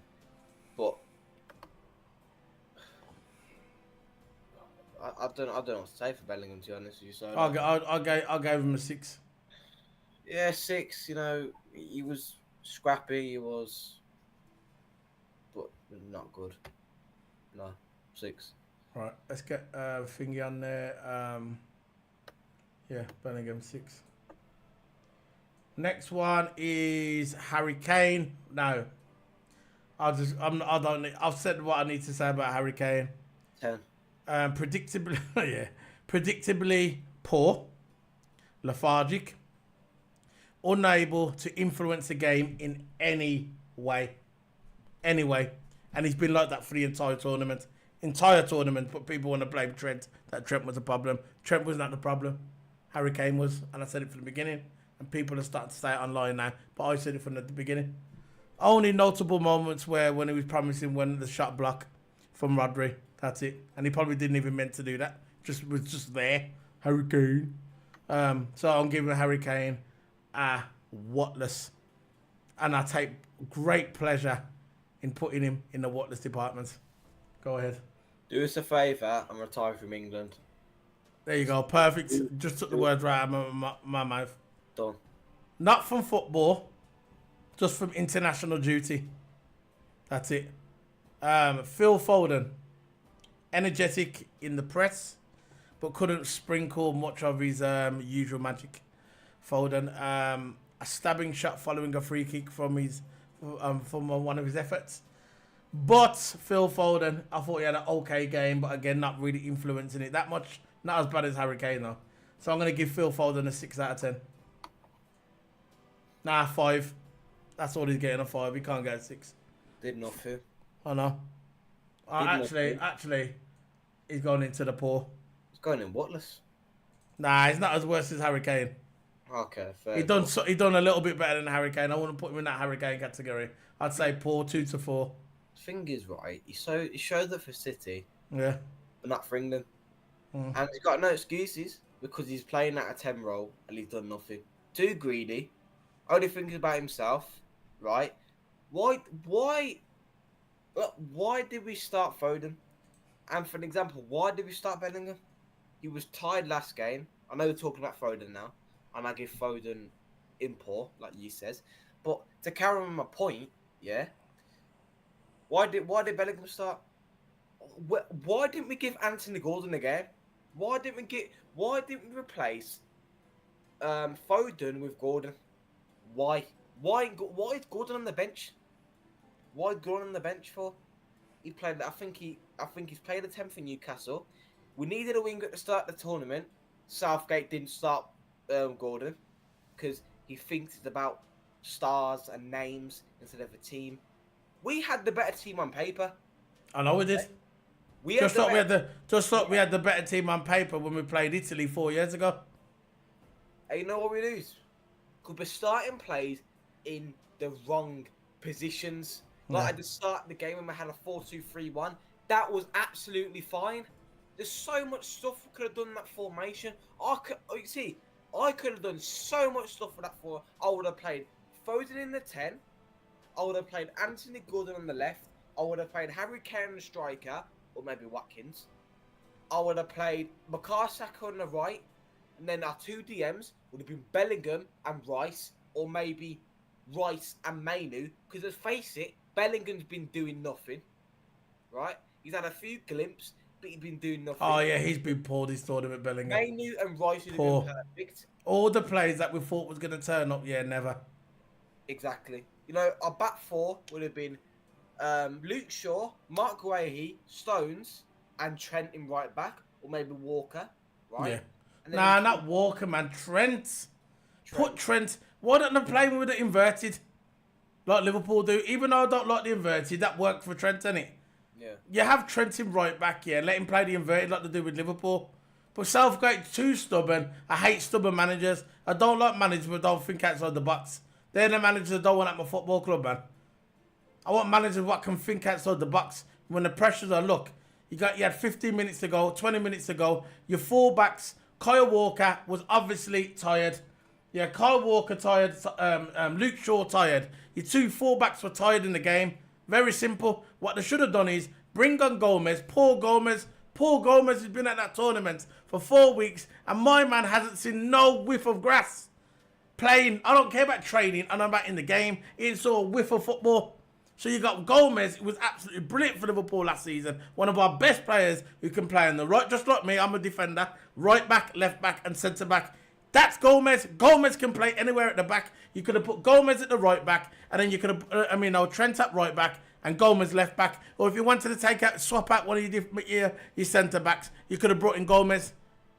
But I don't know what to say for Bellingham, to be honest with you. So I gave him a 6. yeah, 6. You know, he was scrappy. He was, but not good. No, 6. Right, let's get thingy on there. Yeah, Bellingham 6. Next one is Harry Kane. No, I don't. I've said what I need to say about Harry Kane. 10. Predictably, yeah, predictably poor, lethargic, unable to influence the game in any way, and he's been like that for the entire tournament. But people want to blame Trent. That Trent was the problem. Trent was not the problem. Harry Kane was, and I said it from the beginning. And people are starting to say it online now, but I said it from the beginning. Only notable moments when he was promising when the shot block from Rodri. That's it. And he probably didn't even meant to do that. Was just there. Harry Kane. So I'm giving Harry Kane a whatless. And I take great pleasure in putting him in the whatless department. Go ahead. Do us a favour and retire from England. There you go. Perfect. Just took the words right out of my mouth. Done. Not from football. Just from international duty. That's it. Phil Foden. Energetic in the press, but couldn't sprinkle much of his usual magic. Foden. A stabbing shot following a free kick from one of his efforts. But Phil Foden, I thought he had an okay game, but again, not really influencing it that much. Not as bad as Harry Kane, though. So I'm going to give Phil Foden a 6 out of 10. Nah, 5. That's all he's getting, a 5. He can't get a 6. Did nothing. I know. Actually, he's going into the poor. He's going in whatless. Nah, he's not as worse as Harry Kane. Okay, fair. He done a little bit better than Harry Kane. I wouldn't put him in that Harry Kane category. I'd say poor, 2 to 4. Thing is, right, he showed that for City, Yeah. but not for England. And he's got no excuses because he's playing at a 10 role and he's done nothing. Too greedy, only thinking about himself, right? Why did we start Foden? And for an example, why did we start Bellingham? He was tied last game. I know we're talking about Foden now, and I give Foden in poor, like you says. But to carry on my point, yeah. Why did Bellingham start? Why didn't we give Anthony Gordon a game? Why didn't we replace Foden with Gordon? Why? Why is Gordon on the bench? Why Gordon on the bench for? He played. I think he's played a 10th in Newcastle. We needed a winger to start the tournament. Southgate didn't start Gordon because he thinks it's about stars and names instead of a team. We had the better team on paper. I know we did. Just like we had the better team on paper when we played Italy 4 years ago. And you know what we lose? Because we're starting plays in the wrong positions. Like at the start of the game when we had a 4-2-3-1, that was absolutely fine. There's so much stuff we could have done in that formation. I could have done so much stuff for that four. I would have played Foden in the 10. I would have played Anthony Gordon on the left. I would have played Harry Kane the striker, or maybe Watkins. I would have played Bukayo Saka on the right, and then our two DMs would have been Bellingham and Rice, or maybe Rice and Mainu. Because let's face it, Bellingham's been doing nothing, right? He's had a few glimpses, but he's been doing nothing. Oh yeah, he's been poor this tournament, Bellingham. Mainu and Rice would have been perfect. All the plays that we thought was going to turn up, yeah, never. Exactly. You know, our back four would have been Luke Shaw, Mark Guehi, Stones, and Trent in right back, or maybe Walker, right? Yeah. Nah, not Walker, man. Trent. Put Trent. Why don't they play with it inverted? Like Liverpool do. Even though I don't like the inverted, that worked for Trent, innit? Yeah. You have Trent in right back, yeah. Let him play the inverted like they do with Liverpool. But Southgate's too stubborn. I hate stubborn managers. I don't like managers who don't think outside the box. They're the managers I don't want at my football club, man. I want managers who can think outside the box. When the pressures are, look, you had 15 minutes to go, 20 minutes to go. Your fullbacks, Kyle Walker was obviously tired. Yeah, Kyle Walker tired. Luke Shaw tired. Your two fullbacks were tired in the game. Very simple. What they should have done is bring on Gomez. Paul Gomez has been at that tournament for 4 weeks, and my man hasn't seen no whiff of grass. Playing, I don't care about training, I know about in the game. He didn't saw a whiff of football. So you got Gomez, who was absolutely brilliant for Liverpool last season. One of our best players who can play on the right, just like me, I'm a defender. Right back, left back, and centre back. That's Gomez. Gomez can play anywhere at the back. You could have put Gomez at the right back, and then you could have, Trent at right back, and Gomez left back. Or if you wanted to swap out one of your centre backs, you could have brought in Gomez.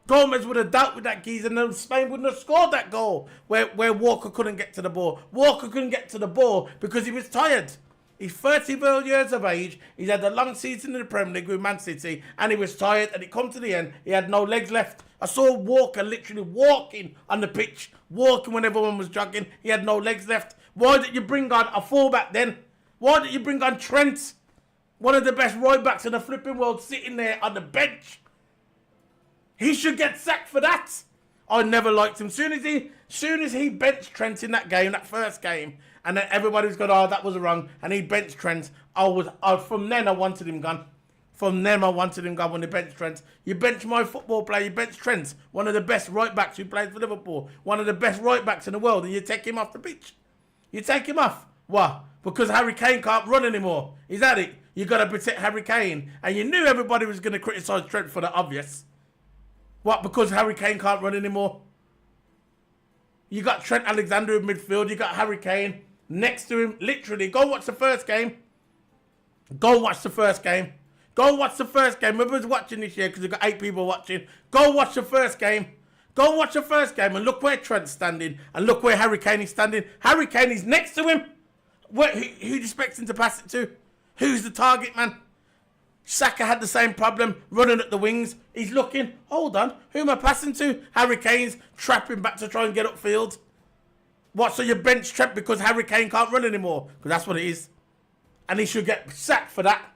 Gomez would have dealt with that geezer, and Spain wouldn't have scored that goal where Walker couldn't get to the ball. Walker couldn't get to the ball because he was tired. He's 30 years of age. He's had a long season in the Premier League with Man City, and he was tired, and it come to the end, he had no legs left. I saw Walker literally walking on the pitch, walking when everyone was jogging. He had no legs left. Why did you bring on a fullback then? Why did you bring on Trent, one of the best right backs in the flipping world, sitting there on the bench? He should get sacked for that. I never liked him. Soon as he benched Trent in that game, that first game, and then everybody was going, oh, that was wrong, and he benched Trent, from then I wanted him gone. From then I wanted him gone when he benched Trent. You bench my football player, you bench Trent, one of the best right backs who played for Liverpool, one of the best right backs in the world, and you take him off the pitch. You take him off. What? Because Harry Kane can't run anymore. Is that it? You got to protect Harry Kane. And you knew everybody was going to criticise Trent for the obvious. What? Because Harry Kane can't run anymore? You got Trent Alexander in midfield. You got Harry Kane next to him. Literally, go and watch the first game. Go and watch the first game. Go and watch the first game. Whoever's watching this year, because we've got 8 people watching, go and watch the first game. Go and watch the first game and look where Trent's standing and look where Harry Kane is standing. Harry Kane is next to him. Who do you expect him to pass it to? Who's the target man? Saka had the same problem, running at the wings. He's looking, hold on, who am I passing to? Harry Kane's trapping back to try and get upfield. What, so you bench Trent because Harry Kane can't run anymore? Because that's what it is. And he should get sacked for that.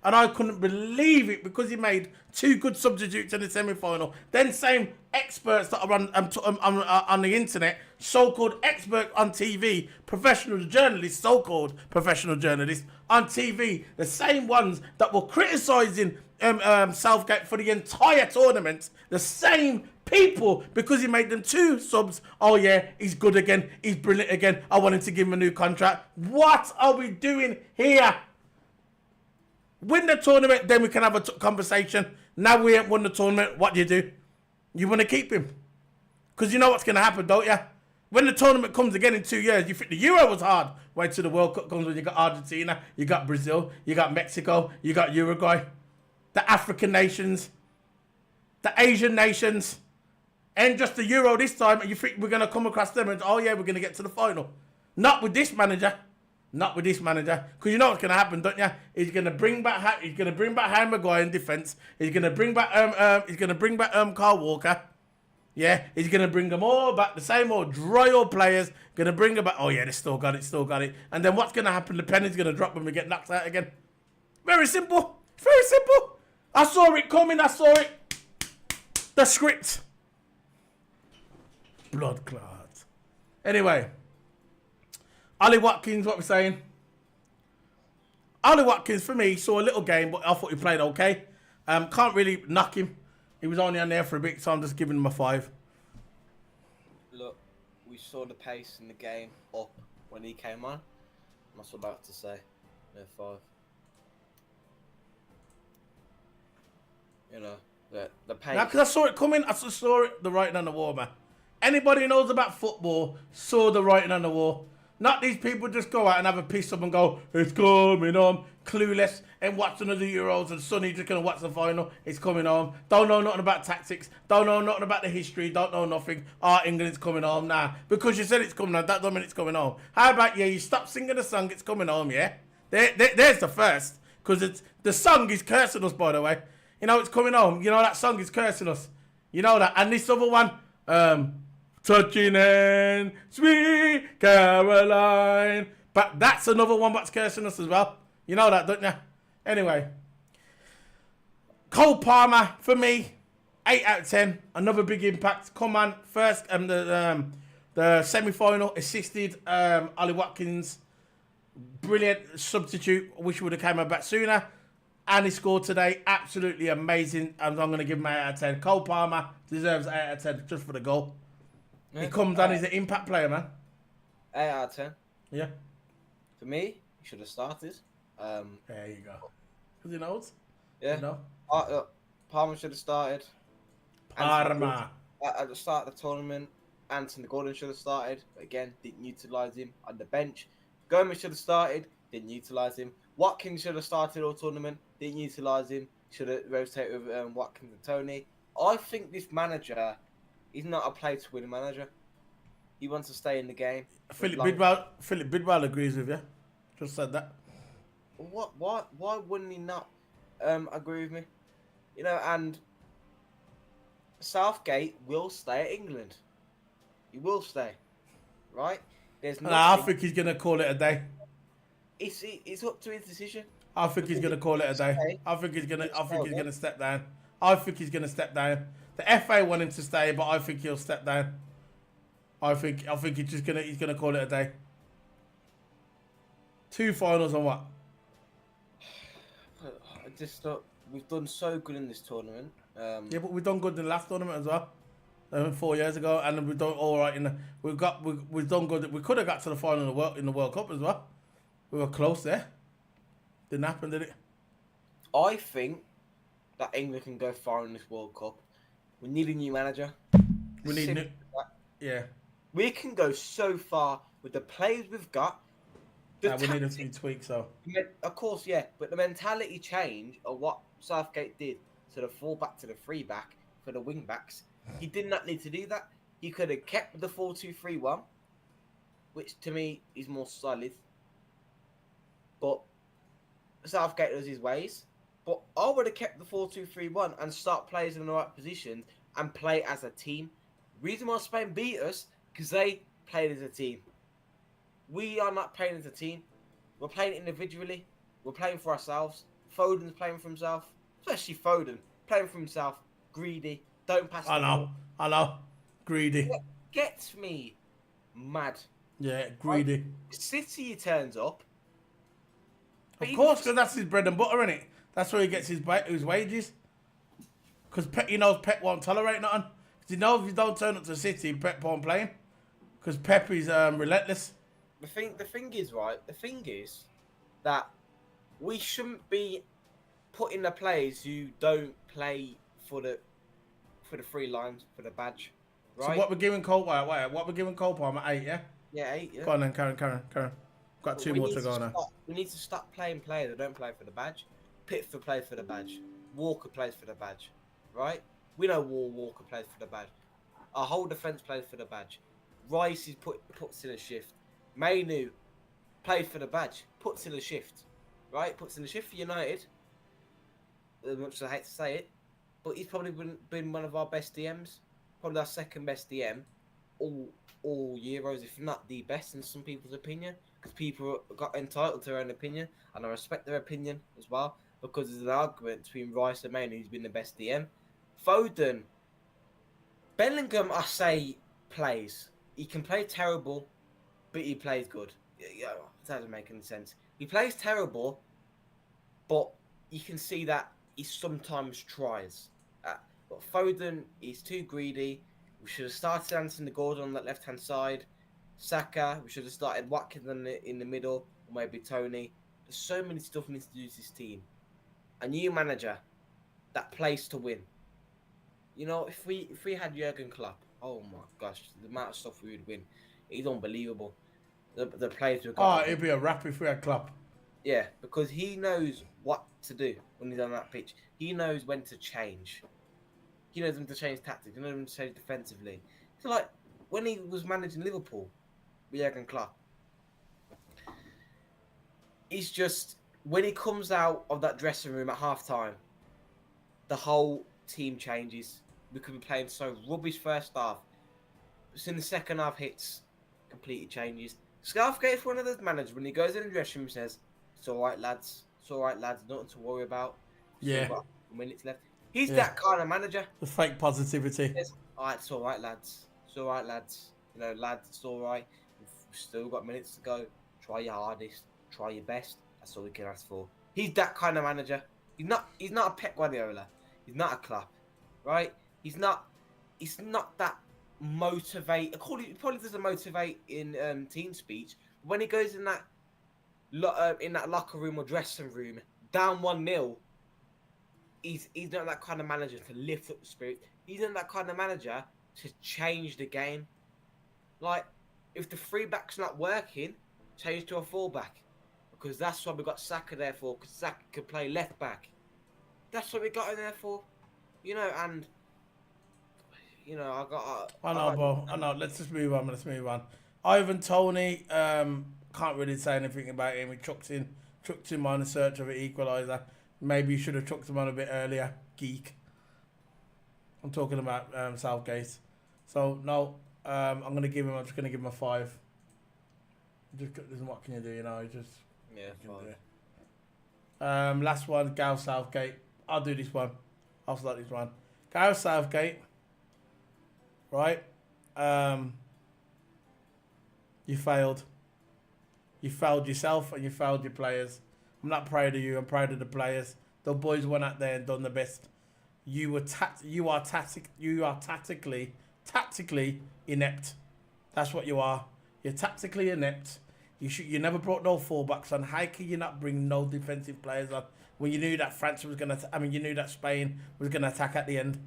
And I couldn't believe it because he made 2 good substitutes in the semi-final. Then same experts that are on the internet, so-called expert on TV, professional journalists, so-called professional journalists on TV, the same ones that were criticising Southgate for the entire tournament, the same people, because he made them 2 subs. Oh yeah, he's good again, he's brilliant again, I wanted to give him a new contract. What are we doing here? Win the tournament, then we can have a conversation. Now we ain't won the tournament, what do? You want to keep him? Because you know what's going to happen, don't you? When the tournament comes again in 2 years, you think the Euro was hard. Wait till the World Cup comes when you got Argentina, you got Brazil, you got Mexico, you got Uruguay, the African nations, the Asian nations, and just the Euro this time, and you think we're going to come across them and, oh yeah, we're going to get to the final. Not with this manager. Not with this manager, because you know what's going to happen, don't you? He's going to bring back Harry Maguire in defence. He's going to bring back Kyle Walker. Yeah, he's going to bring them all back, the same old dry old players. Going to bring them back. Oh yeah, they still got it. And then what's going to happen? The penny's going to drop when we get knocked out again. Very simple. Very simple. I saw it coming. I saw it. The script. Blood clots. Anyway. Ollie Watkins, what we're saying? Ollie Watkins, for me, saw a little game, but I thought he played okay. Can't really knock him. He was only on there for a bit, so I'm just giving him a 5. Look, we saw the pace in the game up when he came on. That's what I'm about to say. No 5. You know, the pace. Now, because I saw it coming, I just saw it, the writing on the wall, man. Anybody who knows about football saw the writing on the wall. Not these people just go out and have a piss up and go, it's coming on, clueless, and watching the Euros and Sonny just going to watch the final, it's coming on. Don't know nothing about tactics, don't know nothing about the history, don't know nothing. England's coming home, nah. Because you said it's coming on, that doesn't mean it's coming home. How about, you stop singing the song, it's coming home, yeah? There's the first, because the song is cursing us, by the way. You know, it's coming home, you know that song is cursing us. You know that, and this other one, touching hand, sweet Caroline. But that's another one that's cursing us as well. You know that, don't you? Anyway. Cole Palmer, for me, 8 out of 10. Another big impact. Come on. First, the semi-final assisted Ollie Watkins. Brilliant substitute. I wish he would have came back sooner. And he scored today. Absolutely amazing. And I'm going to give him 8 out of 10. Cole Palmer deserves 8 out of 10 just for the goal. Yeah. He comes on, he's an impact player, man. 8 out of 10. Yeah. For me, he should have started. There you go. Because he knows. Yeah. You know? Palmer should have started. Palmer. At the start of the tournament, Anthony Gordon should have started. But again, didn't utilise him on the bench. Gomez should have started. Didn't utilise him. Watkins should have started all tournament. Didn't utilise him. Should have rotated with Watkins and Tony. I think this manager... He's not a play-to-win manager. He wants to stay in the game. Philip Bidwell agrees with you. Just said that. What? Why wouldn't he not agree with me? You know, and Southgate will stay at England. He will stay, right? There's nothing... I think he's gonna call it a day. It's up to his decision. I think he's gonna call it a day. I think he's gonna step down. I think he's gonna step down. The FA want him to stay, but I think he'll step down. I think he's gonna call it a day. 2 finals on what? I just thought we've done so good in this tournament. Yeah, but we've done good in the last tournament as well. 4 years ago, and we've done all right we've done good. We could have got to the final in the World Cup as well. We were close there. Didn't happen, did it? I think that England can go far in this World Cup. We need a new manager. We need new... Yeah. We can go so far with the players we've got. We need a few tweaks, though. Of course, yeah. But the mentality change of what Southgate did to the full-back to the free-back for the wing-backs, he did not need to do that. He could have kept the 4-2-3-1, which to me is more solid. But Southgate does his ways. But I would have kept the 4-2-3-1 and start players in the right positions and play as a team. Reason why Spain beat us, because they played as a team. We are not playing as a team. We're playing individually. We're playing for ourselves. Foden's playing for himself. Especially Foden. Playing for himself. Greedy. Don't pass the ball. I know. Greedy. It gets me mad. Yeah, greedy. City turns up. Of course, because that's his bread and butter, innit? That's where he gets his wages. Because he knows Pep won't tolerate nothing. Because he knows if you don't turn up to City, Pep won't play him. Because Pep is relentless. The thing is, right? The thing is that we shouldn't be putting the players who don't play for the free lines, for the badge, right? So what we're giving Cole? What we're giving Cole Palmer? 8, yeah. Yeah, 8. Yeah. Go on then, Karen. Got 2 more to go now. We need to stop playing players that don't play for the badge. Pickford plays for the badge. Walker plays for the badge, right? We know Walker plays for the badge. Our whole defence plays for the badge. Rice puts in a shift. Mainu played for the badge, puts in a shift, right? Puts in a shift for United. As much as I hate to say it, but he's probably been one of our best DMs, probably our second best DM, all Euros, if not the best in some people's opinion, because people got entitled to their own opinion, and I respect their opinion as well. because there's an argument between Rice and Maine who's been the best DM. Foden, Bellingham, I say, plays. He can play terrible, but he plays good. Yeah, that doesn't make any sense. He plays terrible, but you can see that he sometimes tries. But Foden, he's too greedy. We should have started Anthony Gordon on that left-hand side. Saka, we should have started Watkins in the middle, or maybe Tony. There's so many stuff needs to do to this team. A new manager that plays to win. You know, if we had Jurgen Klopp, oh my gosh, the amount of stuff we would win. He's unbelievable. The players we've got. Oh, it'd be a wrap if we had Klopp. Yeah, because he knows what to do when he's on that pitch. He knows when to change. He knows when to change tactics. He knows when to change defensively. So, like, when he was managing Liverpool with Jurgen Klopp, he's just, when he comes out of that dressing room at half-time, the whole team changes. We could be playing so rubbish first half. But soon the second half hits, completely changes. Southgate is one of those managers, when he goes in the dressing room and says, it's all right, lads. It's all right, lads. Nothing to worry about. Yeah. Still got minutes left. He's that kind of manager. The fake positivity. He says, all right, it's all right, lads. It's all right, lads. You know, lads, it's all right. We've still got minutes to go. Try your hardest. Try your best. That's all we can ask for. He's that kind of manager. He's not a Pep Guardiola. He's not a Klopp, right? He's not that motivate. He probably doesn't motivate in team speech. But when he goes in that locker room or dressing room, down 1-0, he's not that kind of manager to lift up the spirit. He's not that kind of manager to change the game. Like, if the 3-back's not working, change to a 4-back. Because that's what we got Saka there for, because Saka could play left back. That's what we got him there for. You know, and I know, bro. I know. Let's just move on. Ivan Toney, can't really say anything about him. We chucked him on in search of an equaliser. Maybe you should have chucked him on a bit earlier. Geek. I'm talking about Southgate. So no, I'm just gonna give him a 5. What can you do? You know, last one, Gareth Southgate. I'll do this one. I'll start this one. Gareth Southgate. Right. You failed. You failed yourself and you failed your players. I'm not proud of you. I'm proud of the players. The boys went out there and done the best. You are tactically inept. That's what you are. You're tactically inept. You never brought no fullbacks on. How can you not bring no defensive players on when you knew that you knew that Spain was gonna attack at the end?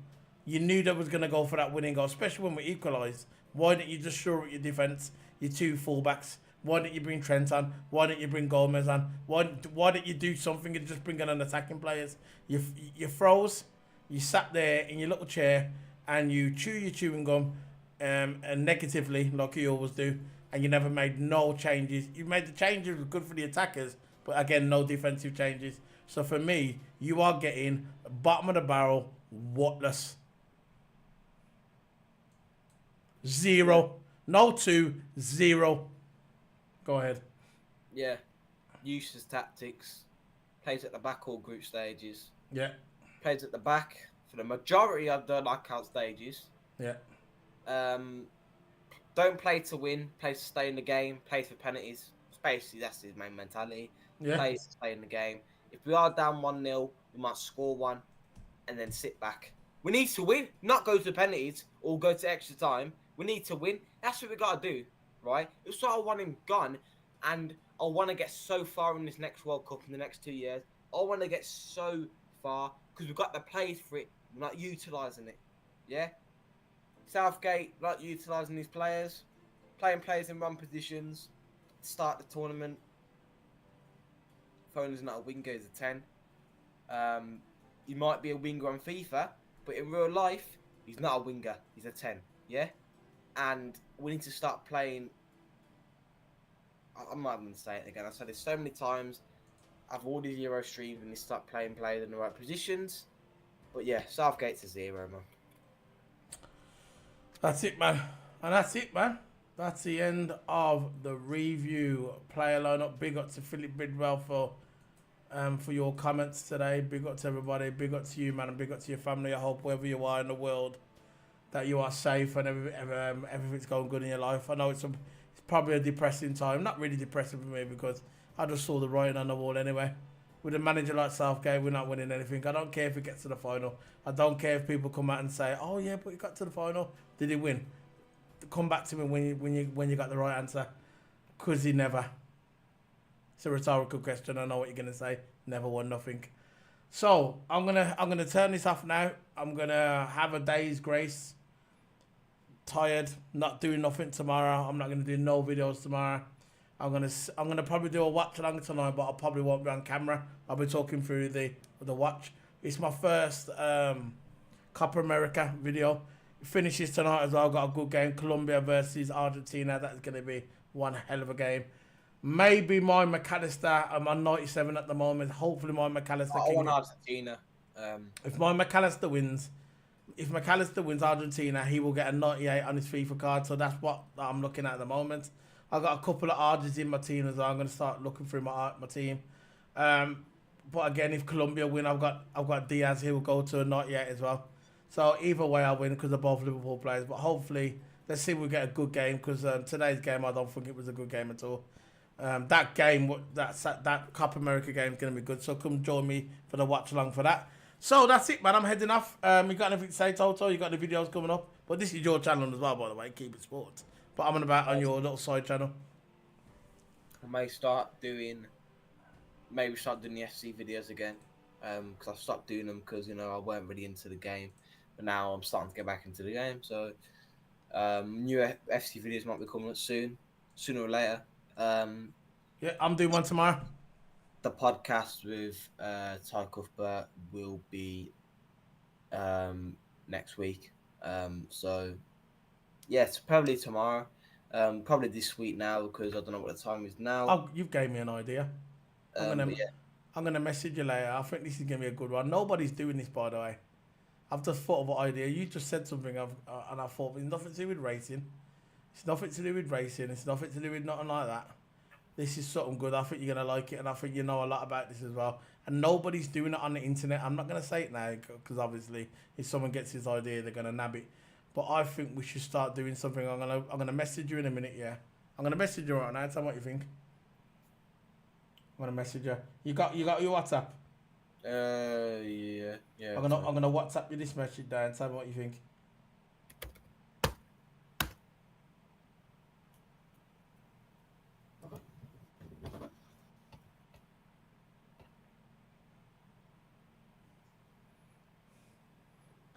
You knew that was gonna go for that winning goal, especially when we equalised. Why didn't you just shore up your defence? Your 2 fullbacks. Why didn't you bring Trent on? Why didn't you bring Gomez on? Why didn't you do something and just bring on attacking players? You froze. You sat there in your little chair and you chew your chewing gum and negatively, like you always do, and you never made no changes. You made the changes good for the attackers, but again, no defensive changes. So for me, you are getting bottom of the barrel, whatless. 0. No 2, 0. Go ahead. Yeah. Useless tactics. Plays at the back all group stages. Yeah. Plays at the back for the majority of the knockout stages. Yeah. Don't play to win. Plays to stay in the game. Plays for penalties. Basically, that's his main mentality. Yeah. Plays to stay in the game. If we are down 1-0, we might score one and then sit back. We need to win, not go to penalties or go to extra time. We need to win. That's what we got to do, right? It's what I want him gone, and I want to get so far in this next World Cup in the next 2 years. I want to get so far because we've got the plays for it. We're not utilising it, yeah? Southgate not utilising these players, playing players in wrong positions, start the tournament. Foden's not a winger, he's a 10. He might be a winger on FIFA, but in real life, he's not a winger, he's a 10, yeah? And we need to start playing. I'm not even going to say it again. I've said this so many times. I've all these Euro streams and they start playing players in the right positions. But yeah, Southgate's a 0, man. That's it, man. And that's it, man. That's the end of the review. Player lineup. Big up to Philip Bidwell for for your comments today. Big up to everybody. Big up to you, man, and big up to your family. I hope wherever you are in the world that you are safe and everything's going good in your life. I know it's probably a depressing time. Not really depressing for me because I just saw the writing on the wall anyway. With a manager like Southgate, we're not winning anything. I don't care if it gets to the final. I don't care if people come out and say, "Oh yeah, but he got to the final. Did he win?" Come back to me when you got the right answer, because he never. It's a rhetorical question. I know what you're gonna say. Never won nothing. So I'm gonna turn this off now. I'm gonna have a day's grace. Tired, not doing nothing tomorrow. I'm not gonna do no videos tomorrow. I'm gonna probably do a watch along tonight, but I probably won't be on camera. I'll be talking through the watch. It's my first Copa America video. It finishes tonight as well. Got a good game. Colombia versus Argentina. That's gonna be one hell of a game. Maybe my McAllister. I'm on 97 at the moment. Hopefully my McAllister. I want Argentina. If my McAllister wins, Argentina, he will get a 98 on his FIFA card. So that's what I'm looking at the moment. I've got a couple of Argents in my team as well. I'm going to start looking through my team. But again, if Colombia win, I've got Diaz. He will go to a 98 as well. So either way, I win because they're both Liverpool players. But hopefully, let's see if we get a good game because today's game, I don't think it was a good game at all. That game, that Copa America game is going to be good. So come join me for the watch along for that. So that's it, man. I'm heading off. You got anything to say, Toto? You got the videos coming up? But this is your channel as well, by the way. Keep It Sports. But I'm on about on your little side channel. I may start doing the FC videos again. Because I stopped doing them because I weren't really into the game. But now I'm starting to get back into the game. So new FC videos might be coming up soon, sooner or later. Yeah, I'm doing one tomorrow. The podcast with Ty Cuthbert will be next week. So yeah, it's probably tomorrow. Probably this week now because I don't know what the time is now. Oh, you've gave me an idea. I'm gonna message you later. I think this is gonna be a good one. Nobody's doing this, by the way. I've just thought of an idea. You just said something, and I thought it's nothing to do with racing. It's nothing to do with racing. It's nothing to do with nothing like that. This is something good. I think you're going to like it, and I think you know a lot about this as well. And nobody's doing it on the internet. I'm not going to say it now, because obviously, if someone gets this idea, they're going to nab it. But I think we should start doing something. I'm gonna message you in a minute, yeah? I'm going to message you right now. Tell me what you think. I'm going to message you. You got your WhatsApp? Yeah. I'm gonna WhatsApp you this message down. Tell me what you think.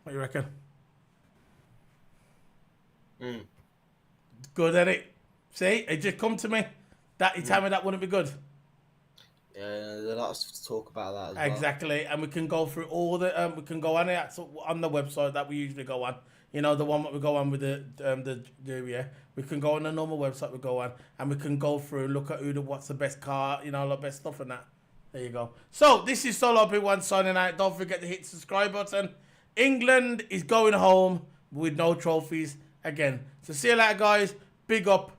What you reckon? Good, Eddie. See, it just come to me. That you tell me that wouldn't be good. Yeah, there's a lot of stuff to talk about that as well. Exactly, and we can go through all the. We can go on it on the website that we usually go on. You know, the one that we go on with the yeah. We can go on the normal website we go on, and we can go through, look at what's the best car, the best stuff and that. There you go. So this is Solo P1 signing out. Don't forget to hit the subscribe button. England is going home with no trophies again. So see you later, guys. Big up.